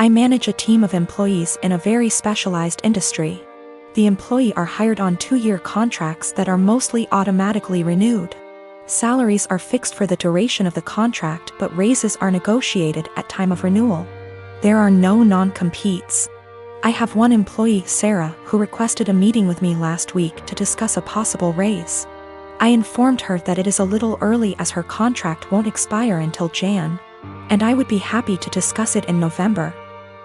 I manage a team of employees in a very specialized industry. The employees are hired on 2-year contracts that are mostly automatically renewed. Salaries are fixed for the duration of the contract, but raises are negotiated at time of renewal. There are no non-competes. I have one employee, Sarah, who requested a meeting with me last week to discuss a possible raise. I informed her that it is a little early as her contract won't expire until Jan, and I would be happy to discuss it in November.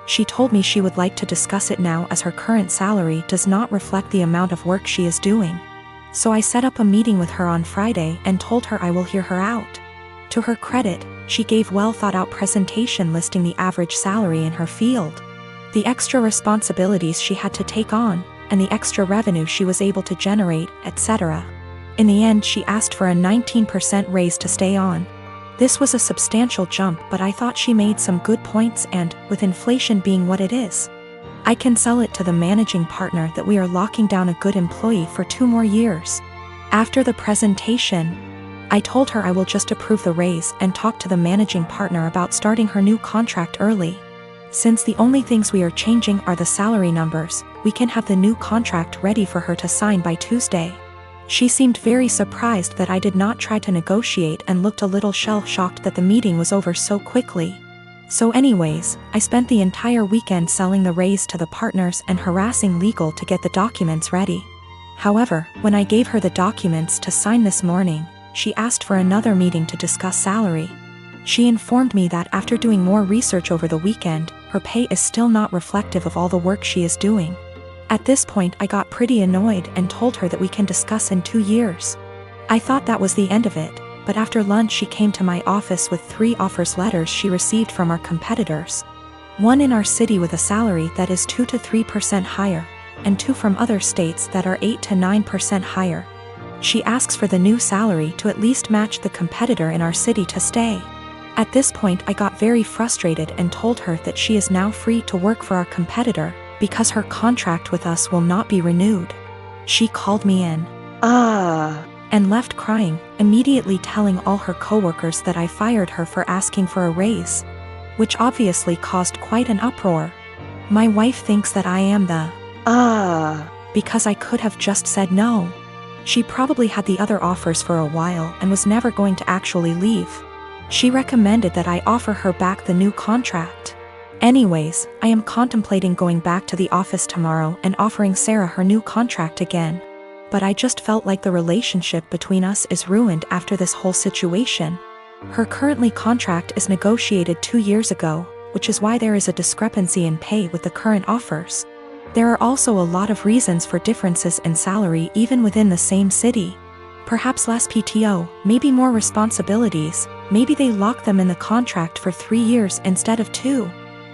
She told me she would like to discuss it now as her current salary does not reflect the amount of work she is doing. So I set up a meeting with her on Friday and told her I will hear her out. To her credit, she gave well thought out presentation listing the average salary in her field, the extra responsibilities she had to take on, and the extra revenue she was able to generate, etc. In the end, she asked for a 19% raise to stay on. This was a substantial jump, but I thought she made some good points and, with inflation being what it is, I can sell it to the managing partner that we are locking down a good employee for 2 more years. After the presentation, I told her I will just approve the raise and talk to the managing partner about starting her new contract early. Since the only things we are changing are the salary numbers, we can have the new contract ready for her to sign by Tuesday. She seemed very surprised that I did not try to negotiate and looked a little shell-shocked that the meeting was over so quickly. So anyways, I spent the entire weekend selling the raise to the partners and harassing legal to get the documents ready. However, when I gave her the documents to sign this morning, she asked for another meeting to discuss salary. She informed me that after doing more research over the weekend, her pay is still not reflective of all the work she is doing. At this point, I got pretty annoyed and told her that we can discuss in 2 years. I thought that was the end of it, but after lunch she came to my office with 3 offers letters she received from our competitors. One in our city with a salary that is 2 to 3% higher, and 2 from other states that are 8 to 9% higher. She asks for the new salary to at least match the competitor in our city to stay. At this point I got very frustrated and told her that she is now free to work for our competitor, because her contract with us will not be renewed. She called me in, and left crying, immediately telling all her coworkers that I fired her for asking for a raise, which obviously caused quite an uproar. My wife thinks that I am the because I could have just said no. She probably had the other offers for a while and was never going to actually leave. She recommended that I offer her back the new contract. Anyways, I am contemplating going back to the office tomorrow and offering Sarah her new contract again. But I just felt like the relationship between us is ruined after this whole situation. Her currently contract is negotiated 2 years ago, which is why there is a discrepancy in pay with the current offers. There are also a lot of reasons for differences in salary even within the same city. Perhaps less PTO, maybe more responsibilities, maybe they lock them in the contract for 3 years instead of 2.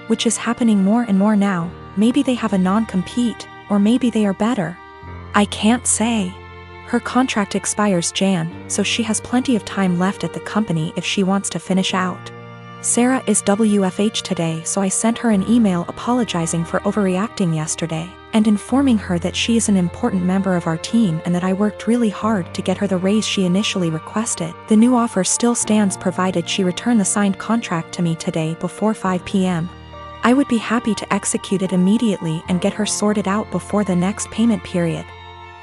Which is happening more and more now. Maybe they have a non-compete, or maybe they are better. I can't say. Her contract expires Jan, so she has plenty of time left at the company if she wants to finish out. Sarah is WFH today, so I sent her an email apologizing for overreacting yesterday, and informing her that she is an important member of our team and that I worked really hard to get her the raise she initially requested. The new offer still stands provided she return the signed contract to me today before 5 p.m. I would be happy to execute it immediately and get her sorted out before the next payment period.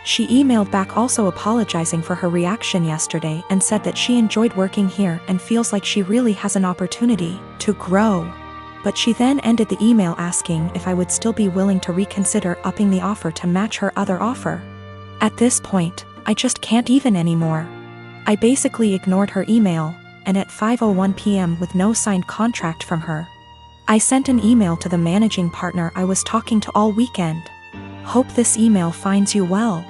She emailed back also apologizing for her reaction yesterday and said that she enjoyed working here and feels like she really has an opportunity to grow. But she then ended the email asking if I would still be willing to reconsider upping the offer to match her other offer. At this point, I just can't even anymore. I basically ignored her email, and at 5:01 p.m. with no signed contract from her, I sent an email to the managing partner I was talking to all weekend. Hope this email finds you well.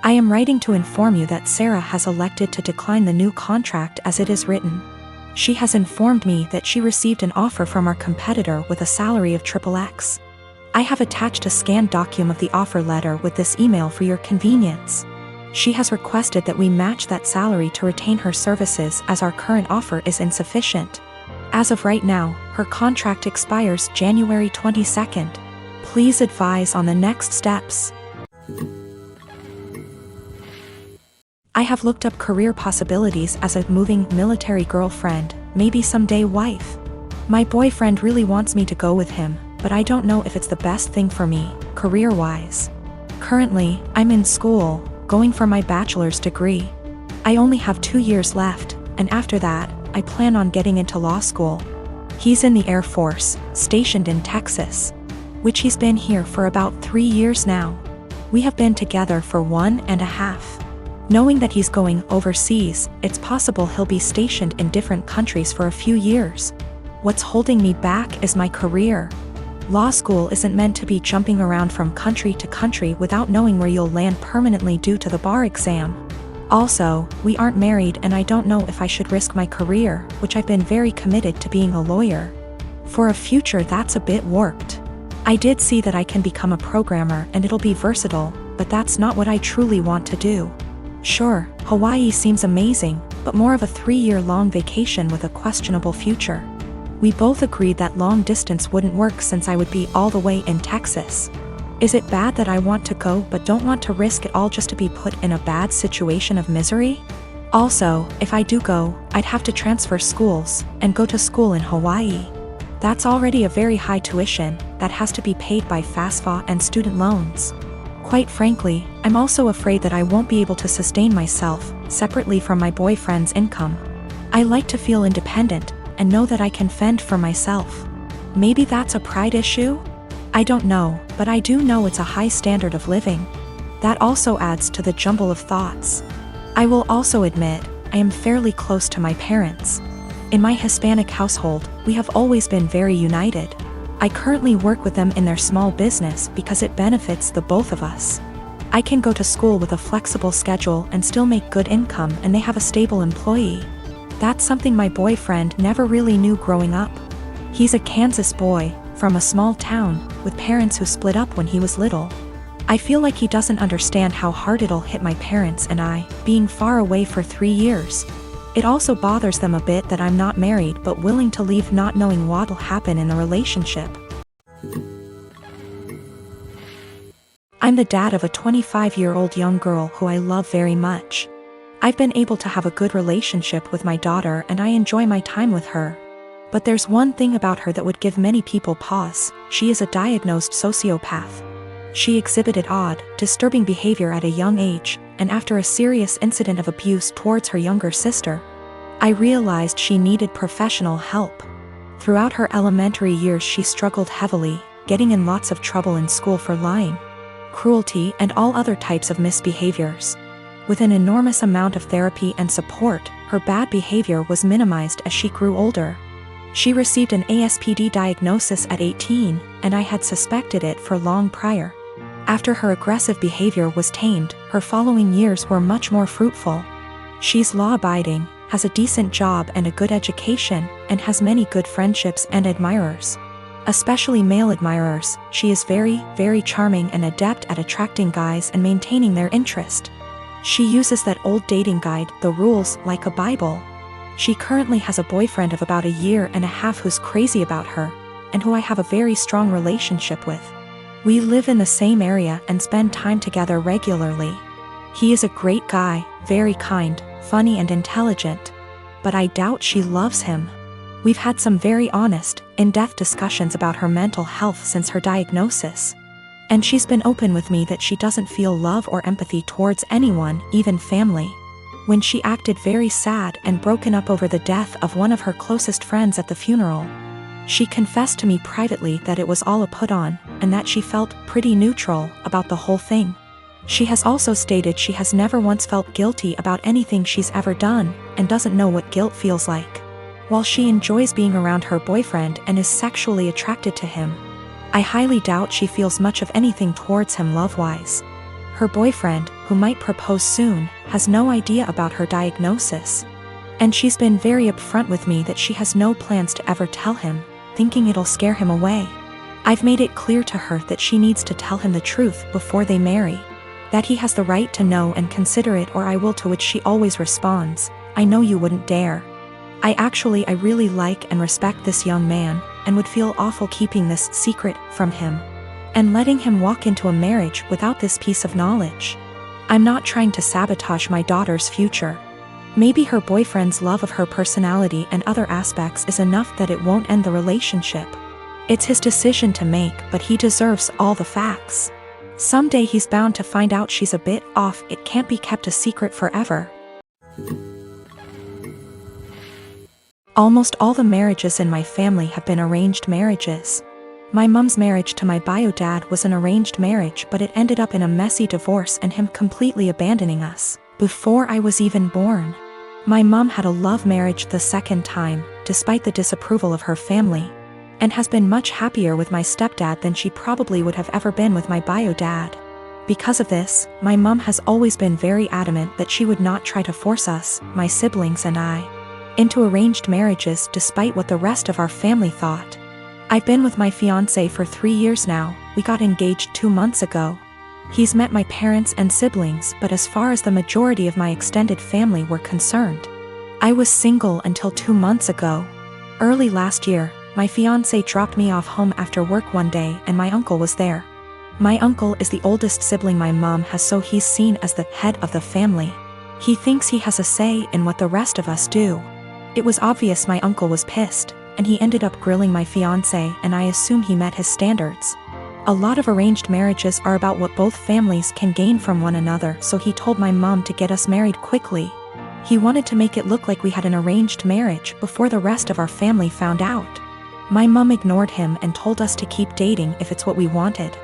I am writing to inform you that Sarah has elected to decline the new contract as it is written. She has informed me that she received an offer from our competitor with a salary of XXX. I have attached a scanned document of the offer letter with this email for your convenience. She has requested that we match that salary to retain her services as our current offer is insufficient. As of right now, her contract expires January 22nd. Please advise on the next steps. I have looked up career possibilities as a moving military girlfriend, maybe someday wife. My boyfriend really wants me to go with him, but I don't know if it's the best thing for me, career-wise. Currently, I'm in school, going for my bachelor's degree. I only have 2 years left, and after that, I plan on getting into law school. He's in the Air Force, stationed in Texas, which he's been here for about 3 years now. We have been together for 1.5. Knowing that he's going overseas, it's possible he'll be stationed in different countries for a few years. What's holding me back is my career. Law school isn't meant to be jumping around from country to country without knowing where you'll land permanently due to the bar exam. Also, we aren't married and I don't know if I should risk my career, which I've been very committed to being a lawyer. For a future that's a bit warped. I did see that I can become a programmer and it'll be versatile, but that's not what I truly want to do. Sure, Hawaii seems amazing, but more of a 3-year-long vacation with a questionable future. We both agreed that long distance wouldn't work since I would be all the way in Texas. Is it bad that I want to go but don't want to risk it all just to be put in a bad situation of misery? Also, if I do go, I'd have to transfer schools and go to school in Hawaii. That's already a very high tuition that has to be paid by FAFSA and student loans. Quite frankly, I'm also afraid that I won't be able to sustain myself separately from my boyfriend's income. I like to feel independent and know that I can fend for myself. Maybe that's a pride issue? I don't know, but I do know it's a high standard of living. That also adds to the jumble of thoughts. I will also admit, I am fairly close to my parents. In my Hispanic household, we have always been very united. I currently work with them in their small business because it benefits the both of us. I can go to school with a flexible schedule and still make good income, and they have a stable employee. That's something my boyfriend never really knew growing up. He's a Kansas boy, from a small town, with parents who split up when he was little. I feel like he doesn't understand how hard it'll hit my parents and I, being far away for 3 years. It also bothers them a bit that I'm not married but willing to leave not knowing what'll happen in the relationship. I'm the dad of a 25-year-old young girl who I love very much. I've been able to have a good relationship with my daughter and I enjoy my time with her. But there's one thing about her that would give many people pause: she is a diagnosed sociopath. She exhibited odd, disturbing behavior at a young age, and after a serious incident of abuse towards her younger sister, I realized she needed professional help. Throughout her elementary years she struggled heavily, getting in lots of trouble in school for lying, cruelty, and all other types of misbehaviors. With an enormous amount of therapy and support, her bad behavior was minimized as she grew older. She received an ASPD diagnosis at 18, and I had suspected it for long prior. After her aggressive behavior was tamed, her following years were much more fruitful. She's law-abiding, has a decent job and a good education, and has many good friendships and admirers. Especially male admirers. She is very, very charming and adept at attracting guys and maintaining their interest. She uses that old dating guide, The Rules, like a Bible. She currently has a boyfriend of about 1.5 years who's crazy about her, and who I have a very strong relationship with. We live in the same area and spend time together regularly. He is a great guy, very kind, funny and intelligent. But I doubt she loves him. We've had some very honest, in-depth discussions about her mental health since her diagnosis. And she's been open with me that she doesn't feel love or empathy towards anyone, even family. When she acted very sad and broken up over the death of one of her closest friends at the funeral, she confessed to me privately that it was all a put-on, and that she felt pretty neutral about the whole thing. She has also stated she has never once felt guilty about anything she's ever done, and doesn't know what guilt feels like. While she enjoys being around her boyfriend and is sexually attracted to him, I highly doubt she feels much of anything towards him love-wise. Her boyfriend, who might propose soon, has no idea about her diagnosis. And she's been very upfront with me that she has no plans to ever tell him, thinking it'll scare him away. I've made it clear to her that she needs to tell him the truth before they marry. That he has the right to know and consider it, or I will, to which she always responds, "I know you wouldn't dare." I really like and respect this young man, and would feel awful keeping this secret from him, and letting him walk into a marriage without this piece of knowledge. I'm not trying to sabotage my daughter's future. Maybe her boyfriend's love of her personality and other aspects is enough that it won't end the relationship. It's his decision to make, but he deserves all the facts. Someday he's bound to find out she's a bit off. It can't be kept a secret forever. Almost all the marriages in my family have been arranged marriages. My mom's marriage to my bio dad was an arranged marriage, but it ended up in a messy divorce and him completely abandoning us before I was even born. My mom had a love marriage the second time, despite the disapproval of her family, and has been much happier with my stepdad than she probably would have ever been with my bio dad. Because of this, my mom has always been very adamant that she would not try to force us, my siblings and I, into arranged marriages despite what the rest of our family thought. I've been with my fiancé for 3 years now. We got engaged 2 months ago. He's met my parents and siblings, but as far as the majority of my extended family were concerned, I was single until 2 months ago. Early last year, my fiancé dropped me off home after work one day and my uncle was there. My uncle is the oldest sibling my mom has, so he's seen as the head of the family. He thinks he has a say in what the rest of us do. It was obvious my uncle was pissed, and he ended up grilling my fiancé, and I assume he met his standards. A lot of arranged marriages are about what both families can gain from one another, so he told my mom to get us married quickly. He wanted to make it look like we had an arranged marriage before the rest of our family found out. My mom ignored him and told us to keep dating if it's what we wanted.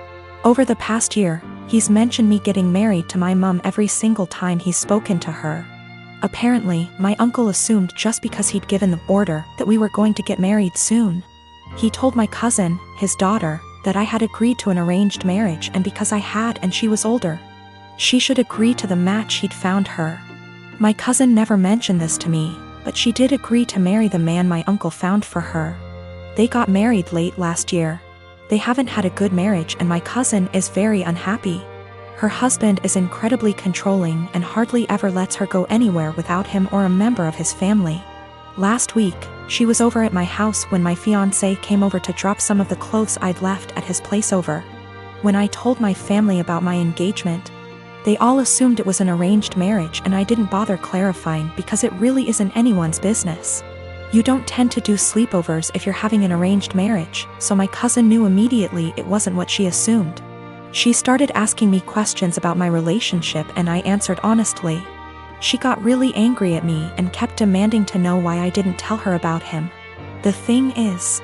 Over the past year, he's mentioned me getting married to my mom every single time he's spoken to her. Apparently, my uncle assumed just because he'd given the order that we were going to get married soon. He told my cousin, his daughter, that I had agreed to an arranged marriage, and because I had and she was older, she should agree to the match he'd found her. My cousin never mentioned this to me, but she did agree to marry the man my uncle found for her. They got married late last year. They haven't had a good marriage and my cousin is very unhappy. Her husband is incredibly controlling and hardly ever lets her go anywhere without him or a member of his family. Last week, she was over at my house when my fiancé came over to drop some of the clothes I'd left at his place over. When I told my family about my engagement, they all assumed it was an arranged marriage and I didn't bother clarifying because it really isn't anyone's business. You don't tend to do sleepovers if you're having an arranged marriage, so my cousin knew immediately it wasn't what she assumed. She started asking me questions about my relationship and I answered honestly. She got really angry at me and kept demanding to know why I didn't tell her about him. The thing is,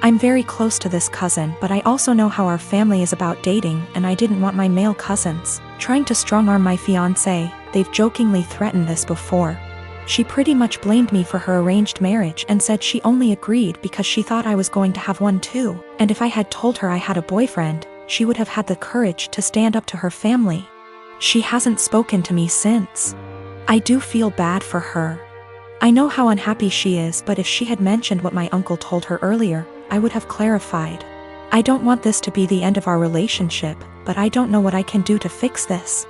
I'm very close to this cousin, but I also know how our family is about dating and I didn't want my male cousins trying to strong-arm my fiancé. They've jokingly threatened this before. She pretty much blamed me for her arranged marriage and said she only agreed because she thought I was going to have one too, and if I had told her I had a boyfriend, she would have had the courage to stand up to her family. She hasn't spoken to me since. I do feel bad for her. I know how unhappy she is, but if she had mentioned what my uncle told her earlier, I would have clarified. I don't want this to be the end of our relationship, but I don't know what I can do to fix this.